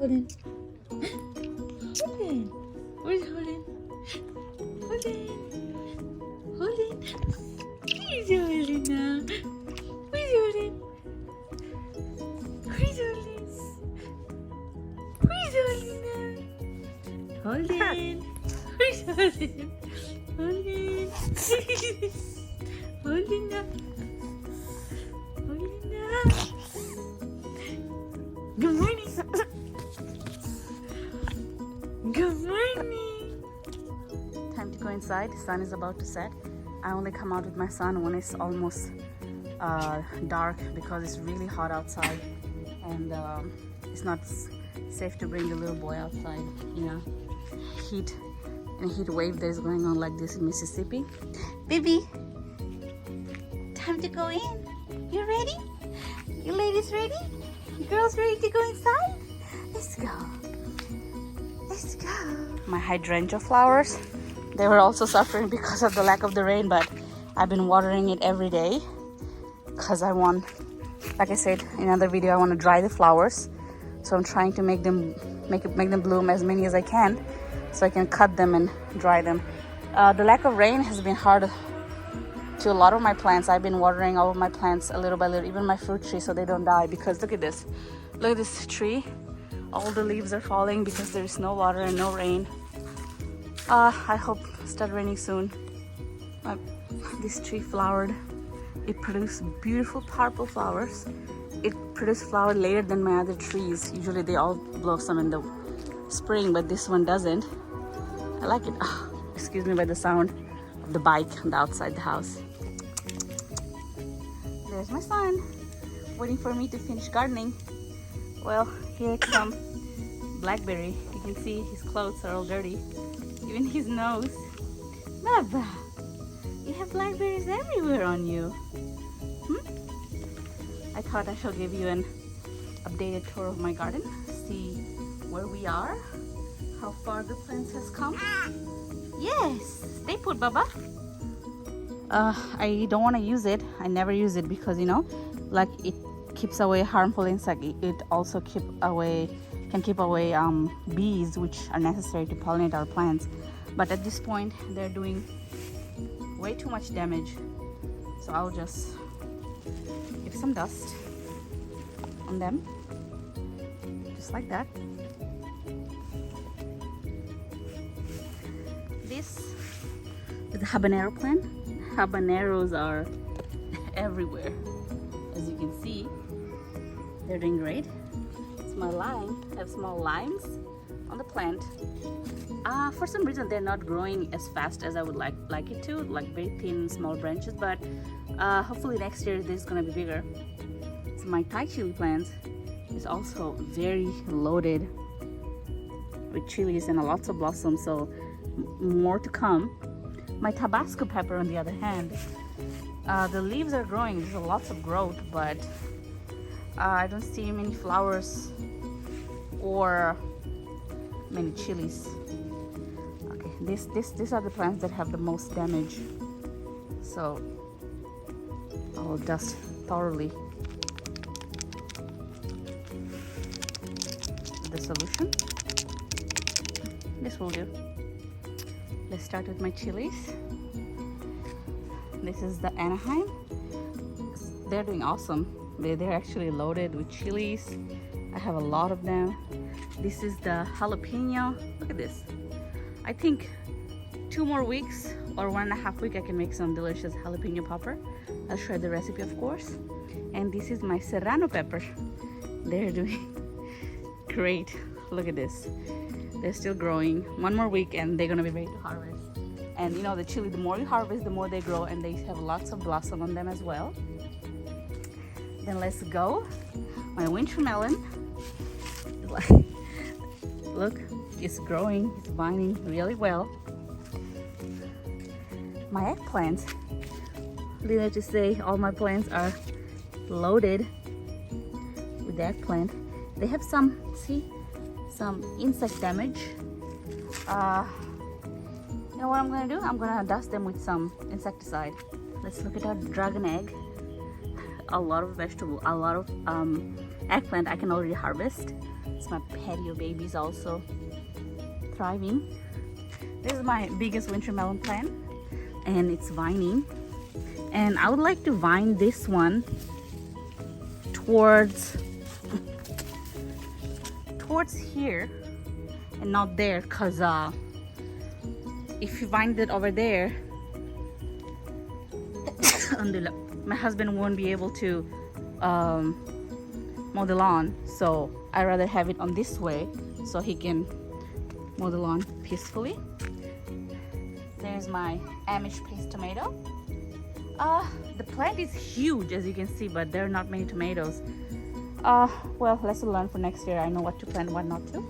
Holden. Holden. Where's Holden? Holden. Holden. Where's Holden now? Where's Holden? Where's Holden? Where's Holden now? Holden. Where's Holden? Holden. Holden now. Holden now. Good morning. Good morning. Time to go inside. The sun is about to set. I only come out with my son when it's almost dark because it's really hot outside, and it's not safe to bring the little boy outside. You know, heat and heat wave that is going on like this in Mississippi. Baby, time to go in. You ready? You ladies ready? You girls ready to go inside? Let's go. Let's go. My hydrangea flowers, they were also suffering because of the lack of the rain, but I've been watering it every day because I want, like I said in another video, I want to dry the flowers. So I'm trying to make them bloom as many as I can so I can cut them and dry them. The lack of rain has been hard to a lot of my plants. I've been watering all of my plants a little by little, even my fruit tree, so they don't die. Because look at this. Look at this tree. All the leaves are falling because there is no water and no rain. I hope it starts raining soon. This tree flowered. It produced beautiful purple flowers. It produced flower later than my other trees. Usually they all blossom in the spring, but this one doesn't. I like it. Oh, excuse me by the sound of the bike on the outside the house. There's my son, waiting for me to finish gardening. Well, here comes Blackberry. You can see his clothes are all dirty, even his nose. Baba, you have blackberries everywhere on you. I thought I shall give you an updated tour of my garden, see where we are, how far the plants has come. Yes, stay put, Baba. I don't want to use it. I never use it because, you know, like it keeps away harmful insects. It also can keep away bees, which are necessary to pollinate our plants. But at this point, they're doing way too much damage. So I'll just give some dust on them, just like that. This is the habanero plant. Habaneros are everywhere, as you can see. They're doing great. It's my lime. I have small limes on the plant. For some reason they're not growing as fast as I would like it to, like very thin small branches, but hopefully next year this is gonna be bigger. So my Thai chili plant is also very loaded with chilies and lots of blossoms, so more to come. My Tabasco pepper, on the other hand, the leaves are growing. There's lots of growth, but I don't see many flowers or many chilies. Okay, these are the plants that have the most damage. So I'll dust thoroughly the solution. This will do. Let's start with my chilies. This is the Anaheim. They're doing awesome. They're actually loaded with chilies. I have a lot of them. This is the jalapeno. Look at this. I think 2 more weeks or 1.5 weeks I can make some delicious jalapeno pepper. I'll share the recipe, of course. And this is my serrano pepper. They're doing great. Look at this. They're still growing. 1 more week and they're gonna be ready to harvest. And you know, the chili, the more you harvest, the more they grow, and they have lots of blossom on them as well. Then let's go. My winter melon. Look, it's growing, it's vining really well. My eggplants. Needless to say, all my plants are loaded with the eggplant. They have some insect damage. You know what I'm gonna do? I'm gonna dust them with some insecticide. Let's look at our dragon egg. A lot of vegetable, a lot of eggplant I can already harvest. It's my patio babies also thriving. This is my biggest winter melon plant, and it's vining. And I would like to vine this one towards here and not there, because if you vine it over there, my husband won't be able to mow the lawn. So I rather have it on this way so he can mow the lawn peacefully. There's my Amish paste tomato. The plant is huge, as you can see, but there are not many tomatoes. Well, lesson learned for next year. I know what to plant, what not to.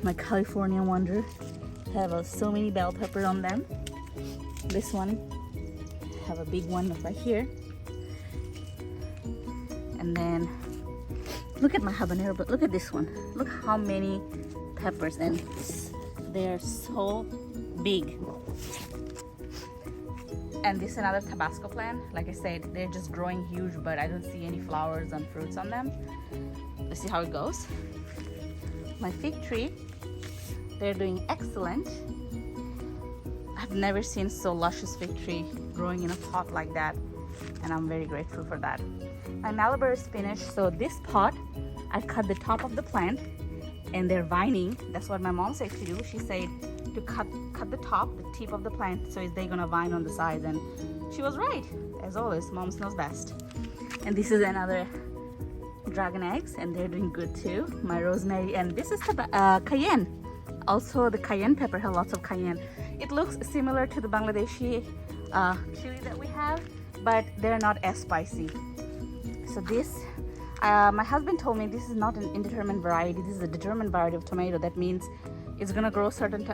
My California Wonder have so many bell peppers on them. This one have a big one right here. And then look at my habanero, but look at this one. Look how many peppers, and they're so big. And this is another Tabasco plant. Like I said, they're just growing huge, but I don't see any flowers and fruits on them. Let's see how it goes. My fig tree, they're doing excellent. I've never seen so luscious fig tree growing in a pot like that, and I'm very grateful for that. My Malabar spinach, so this pot, I cut the top of the plant and they're vining. That's what my mom said to do. She said to cut the top, the tip of the plant, so they're gonna vine on the sides, and she was right. As always, mom knows best. And this is another dragon eggs, and they're doing good too. My rosemary, and this is cayenne. Also, the cayenne pepper has lots of cayenne. It looks similar to the Bangladeshi chili that we have, but they're not as spicy. So this, my husband told me this is not an indeterminate variety. This is a determined variety of tomato. That means it's gonna grow certain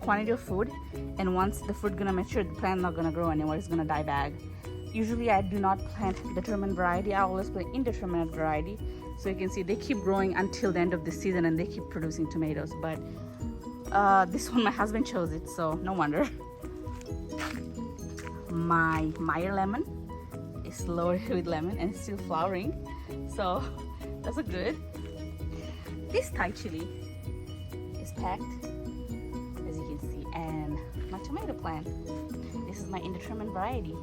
quantity of food, and once the food gonna mature, the plant not gonna grow anymore. It's gonna die back. Usually I do not plant determined variety. I always plant indeterminate variety. So you can see they keep growing until the end of the season, and they keep producing tomatoes. But this one, my husband chose it, so no wonder. My Meyer lemon is loaded with lemon and it's still flowering, so that's a good. This Thai chili is packed, as you can see, and my tomato plant. This is my indeterminate variety.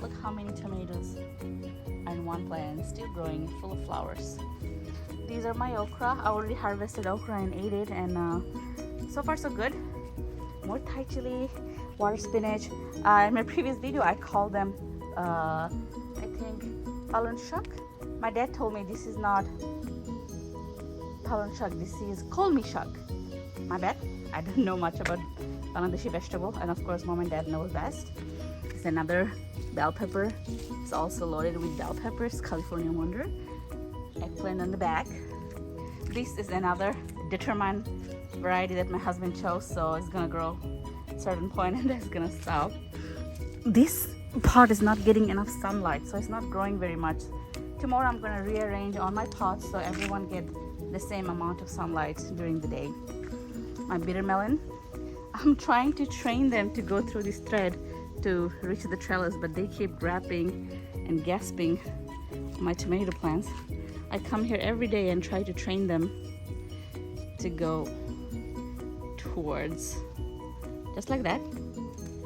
Look how many tomatoes are in one plant, still growing, full of flowers. These are my okra. I already harvested okra and ate it, and so far so good. More Thai chili, water spinach. In my previous video, I called them, I think, palon shak. My dad told me this is not palon shak, this is kolmi shak. My bad, I don't know much about Bangladeshi vegetable, and of course mom and dad know best. It's another bell pepper. It's also loaded with bell peppers, California Wonder. Eggplant on the back. This is another determined variety that my husband chose, so it's gonna grow at a certain point and it's gonna stop. This pot is not getting enough sunlight, so it's not growing very much. Tomorrow I'm gonna rearrange all my pots so everyone get the same amount of sunlight during the day. My bitter melon, I'm trying to train them to go through this thread to reach the trellis, but they keep grabbing and gasping my tomato plants. I come here every day and try to train them to go towards, just like that.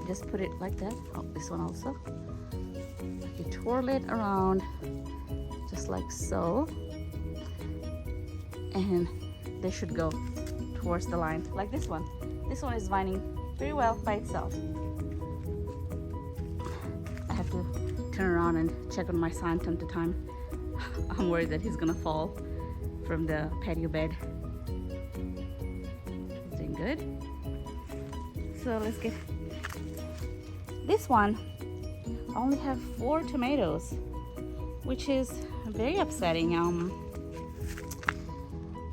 Just put it like that. Oh, this one also. You twirl it around just like so, and they should go towards the line, like this one. This one is vining very well by itself. I have to turn around and check on my son time to time. I'm worried that he's gonna fall from the patio bed. He's doing good. So let's get this one. I only have 4 tomatoes, which is very upsetting.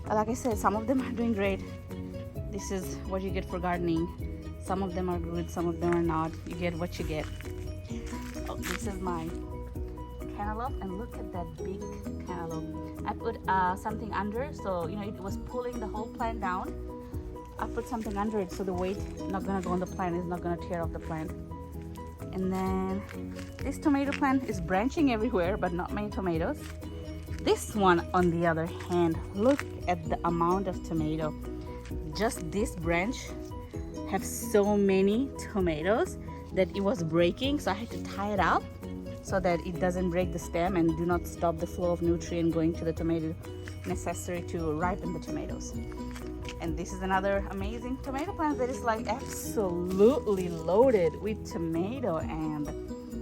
Like I said, some of them are doing great. This is what you get for gardening. Some of them are good, some of them are not. You get what you get. Oh, this is my cantaloupe, and look at that big cantaloupe. I put something under, so you know it was pulling the whole plant down. I put something under it so the weight not gonna go on the plant, is not gonna tear off the plant. And then this tomato plant is branching everywhere, but not many tomatoes. This one, on the other hand, look at the amount of tomato. Just this branch have so many tomatoes that it was breaking, so I had to tie it up so that it doesn't break the stem and do not stop the flow of nutrient going to the tomato necessary to ripen the tomatoes. And this is another amazing tomato plant that is like absolutely loaded with tomato, and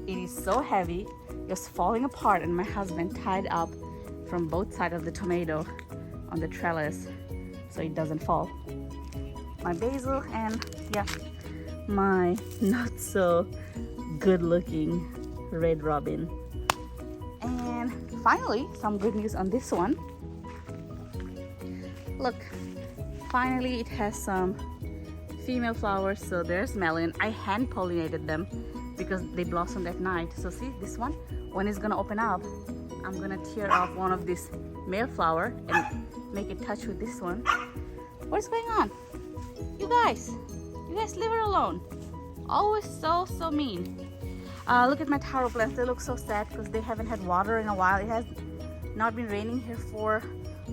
it is so heavy, just falling apart, and my husband tied up from both sides of the tomato on the trellis so it doesn't fall. My basil and yeah, my not so good looking red robin. And finally, some good news on this one. Look, finally it has some female flowers, so they're smelling. I hand pollinated them because they blossomed at night. So see this one, when it's gonna open up, I'm gonna tear off one of this male flower and make it touch with this one. What's going on? You guys leave her alone. Always so mean. Look at my taro plants. They look so sad because they haven't had water in a while. It has not been raining here for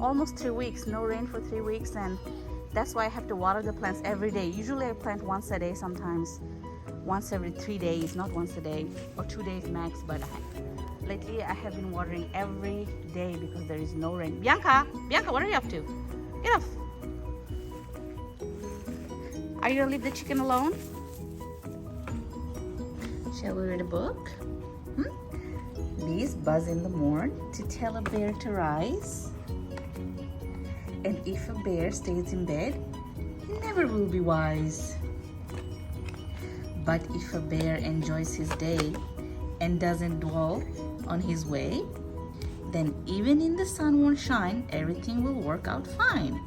almost 3 weeks. No rain for 3 weeks, and that's why I have to water the plants every day. Usually I plant once a day, sometimes once every 3 days, not once a day, or 2 days max, but lately I have been watering every day because there is no rain. Bianca, what are you up to? Get off. Are you gonna leave the chicken alone? Shall we read a book? Bees buzz in the morn to tell a bear to rise. And if a bear stays in bed, he never will be wise. But if a bear enjoys his day and doesn't dwell on his way, then even in the sun won't shine, everything will work out fine.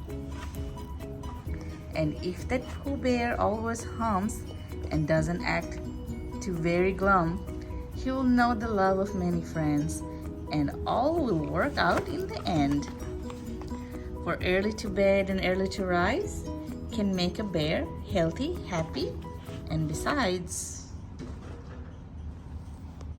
And if that Pooh Bear always hums and doesn't act too very glum, he will know the love of many friends, and all will work out in the end. For early to bed and early to rise can make a bear healthy, happy, and besides,